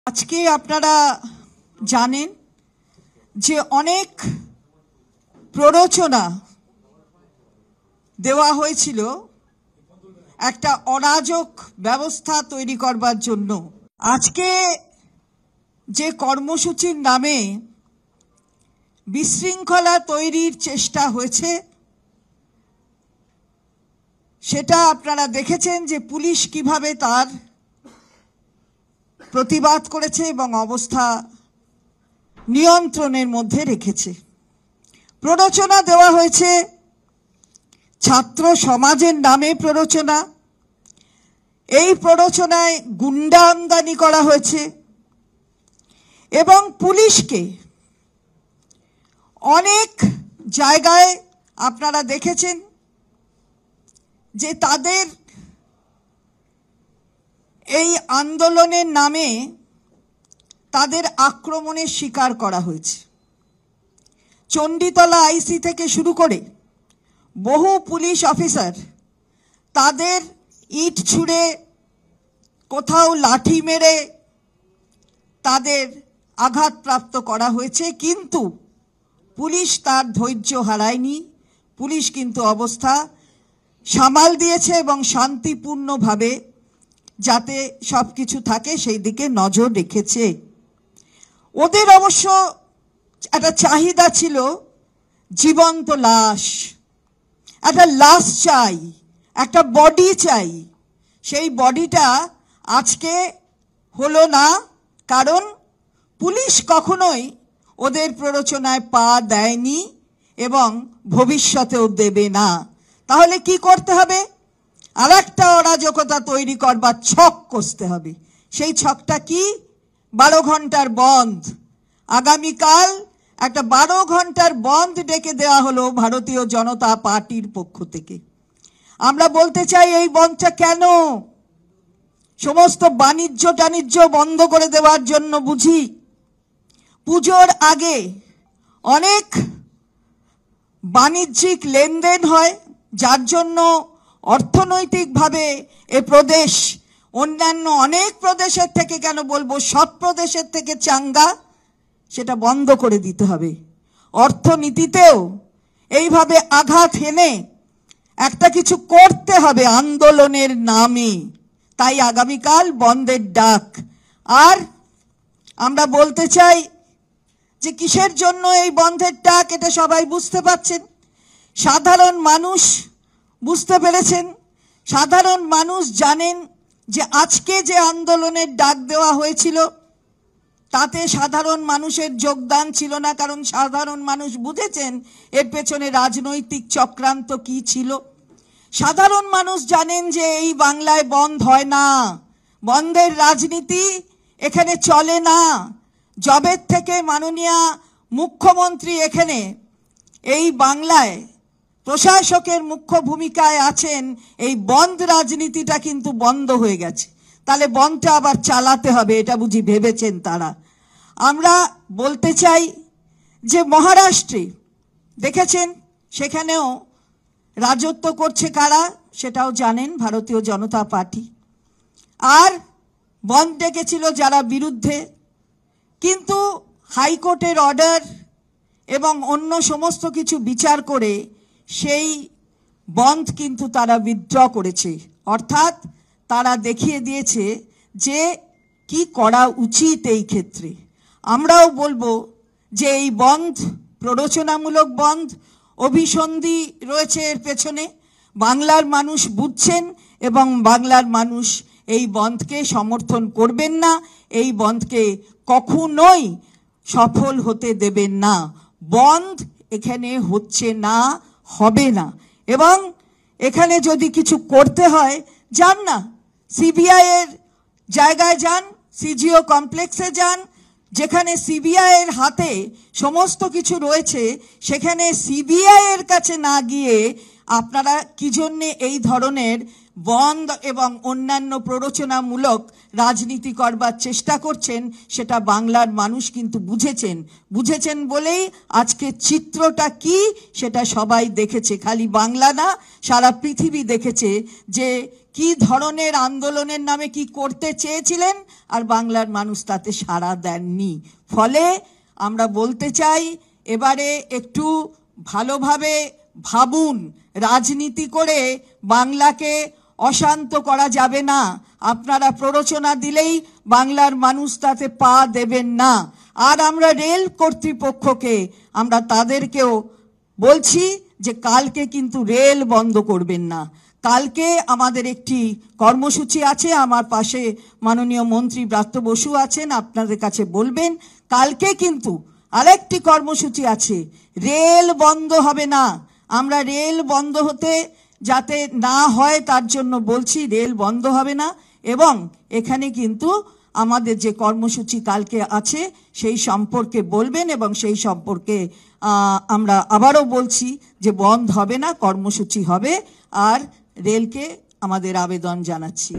আজকে আপনারা জানেন যে অনেক প্ররোচনা দেওয়া হয়েছিল একটা অরাজক ব্যবস্থা তৈরি করবার জন্য। আজকে যে কর্মসূচির নামে বিশৃঙ্খলা তৈরির চেষ্টা হয়েছে সেটা আপনারা দেখেছেন যে পুলিশ কিভাবে তার প্রতিবাদ করেছে এবং অবস্থা নিয়ন্ত্রণের মধ্যে রেখেছে। প্ররোচনা দেওয়া হয়েছে ছাত্র সমাজের নামে প্ররোচনা, এই প্ররোচনায় গুন্ডা আমদানি করা হয়েছে এবং পুলিশকে অনেক জায়গায় আপনারা দেখেছেন যে তাদের এই আন্দোলনের নামে তাদের আক্রমণের শিকার করা হয়েছে। চণ্ডীতলা আইসি থেকে শুরু করে বহু পুলিশ অফিসার তাদের ইট ছুঁড়ে কোথাও লাঠি মেরে তাদের আঘাতপ্রাপ্ত করা হয়েছে, কিন্তু পুলিশ তার ধৈর্য হারায়নি। পুলিশ কিন্তু অবস্থা সামাল দিয়েছে এবং শান্তিপূর্ণভাবে যাতে সব কিছু থাকে সেই দিকে নজর রেখেছে। ওদের অবশ্য একটা চাহিদা ছিল জীবন্ত লাশ, একটা লাশ চাই, একটা বডি চাই। সেই বডিটা আজকে হলো না, কারণ পুলিশ কখনোই ওদের প্ররোচনায় পা দেয়নি এবং ভবিষ্যতেও দেবে না। তাহলে কি করতে হবে? আর একটা অরাজকতা তৈরি করবার ছক কষতে হবে। সেই ছকটা কি? 12 ঘন্টার বন্ধ। আগামীকাল একটা 12 ঘন্টার বন্ধ ডেকে দেওয়া হলো ভারতীয় জনতা পার্টির পক্ষ থেকে। আমরা বলতে চাই এই বন্ধটা কেন? সমস্ত বাণিজ্য বন্ধ করে দেওয়ার জন্য বুঝি? পুজোর আগে অনেক বাণিজ্যিক লেনদেন হয়, যার জন্য অর্থনৈতিকভাবে এ প্রদেশ অন্যান্য অনেক প্রদেশের থেকে, কেন বলবো সব প্রদেশের থেকে চাঙ্গা। সেটা বন্ধ করে দিতে হবে। অর্থনীতিতেও এইভাবে আঘাত হেনে একটা কিছু করতে হবে আন্দোলনের নামে। তাই আগামীকাল বন্ধের ডাক। আর আমরা বলতে চাই যে কিসের জন্য এই বন্ধের ডাক, এটা সবাই বুঝতে পারছেন। সাধারণ মানুষ বুঝতে পেরেছেন। সাধারণ মানুষ জানেন যে আজকে যে আন্দোলনের ডাক দেওয়া হয়েছিল তাতে সাধারণ মানুষের যোগদান ছিল না, কারণ সাধারণ মানুষ বুঝেছেন এর পেছনে রাজনৈতিক চক্রান্ত কি ছিল। সাধারণ মানুষ জানেন যে এই বাংলায় বন্ধ হয় না, বন্ধের রাজনীতি এখানে চলে না। জবের থেকে মাননীয় মুখ্যমন্ত্রী এখানে এই বাংলায় প্রশাসকের মুখ্য ভূমিকায় আছেন, এই বন্ধ রাজনীতিটা কিন্তু বন্ধ হয়ে গেছে। তাহলে বন্ধটা আবার চালাতে হবে, এটা বুঝি ভেবেছেন তারা। আমরা বলতে চাই যে মহারাষ্ট্রে দেখেছেন, সেখানেও রাজত্ব করছে কারা সেটাও জানেন, ভারতীয় জনতা পার্টি। আর বন্ধ ডেকেছিল যারা বিরুদ্ধে, কিন্তু হাইকোর্টের অর্ডার এবং অন্য সমস্ত কিছু বিচার করে সেই বন্ধ কিন্তু তারা উইথড্র করেছে। অর্থাৎ তারা দেখিয়ে দিয়েছে যে কি করা উচিত এই ক্ষেত্রে। আমরাও বলবো যে এই বন্ধ প্ররোচনামূলক বন্ধ, অভিসন্ধি রয়েছে এর পেছনে। বাংলার মানুষ বুঝছেন এবং বাংলার মানুষ এই বন্ধকে সমর্থন করবেন না, এই বন্ধকে কখনোই সফল হতে দেবেন না। বন্ধ এখানে হচ্ছে না, হবে না। এবং এখানে যদি কিছু করতে হয়, যান না সিবিআই এর জায়গায় যান, সিজিও কমপ্লেক্সে যান, যেখানে সিবিআই এর হাতে সমস্ত কিছু রয়েছে। সেখানে সিবিআই এর কাছে না গিয়ে আপনারা কি জন্যে এই ধরনের বন্ধ এবং অন্যান্য প্ররোচনামূলক রাজনীতি করবার চেষ্টা করছেন সেটা বাংলার মানুষ কিন্তু বুঝেছেন বলেই আজকে চিত্রটা কি সেটা সবাই দেখেছে। খালি বাংলা না, সারা পৃথিবী দেখেছে যে কি ধরনের আন্দোলনের নামে কি করতে চেয়েছিলেন, আর বাংলার মানুষ তাতে সাড়া দেননি। ফলে আমরা বলতে চাই, এবারে একটু ভালোভাবে ভাবুন। রাজনীতি করে বাংলাকে অশান্ত করা যাবে না। আপনারা প্ররোচনা দিলেই বাংলার মানুষ তাতে পা দেবেন না। আর আমরা রেল কর্তৃপক্ষকে, আমরা তাদেরকেও বলছি যে কালকে কিন্তু রেল বন্ধ করবেন না। কালকে আমাদের একটি কর্মসূচি আছে, আমার পাশে মাননীয় মন্ত্রী ব্রাত্য বসু আছেন, আপনাদের কাছে বলবেন কালকে কিন্তু আরেকটি কর্মসূচি আছে, রেল বন্ধ হবে না। আমরা রেল বন্ধ হতে যাতে না হয় তার জন্য বলছি, রেল বন্ধ হবে না। এবং এখানে কিন্তু আমাদের যে কর্মসূচি কালকে আছে সেই সম্পর্কে বলবেন, এবং সেই সম্পর্কে আমরা আবারও বলছি যে বন্ধ হবে না, কর্মসূচি হবে। আর রেলকে আমাদের আবেদন জানাচ্ছি।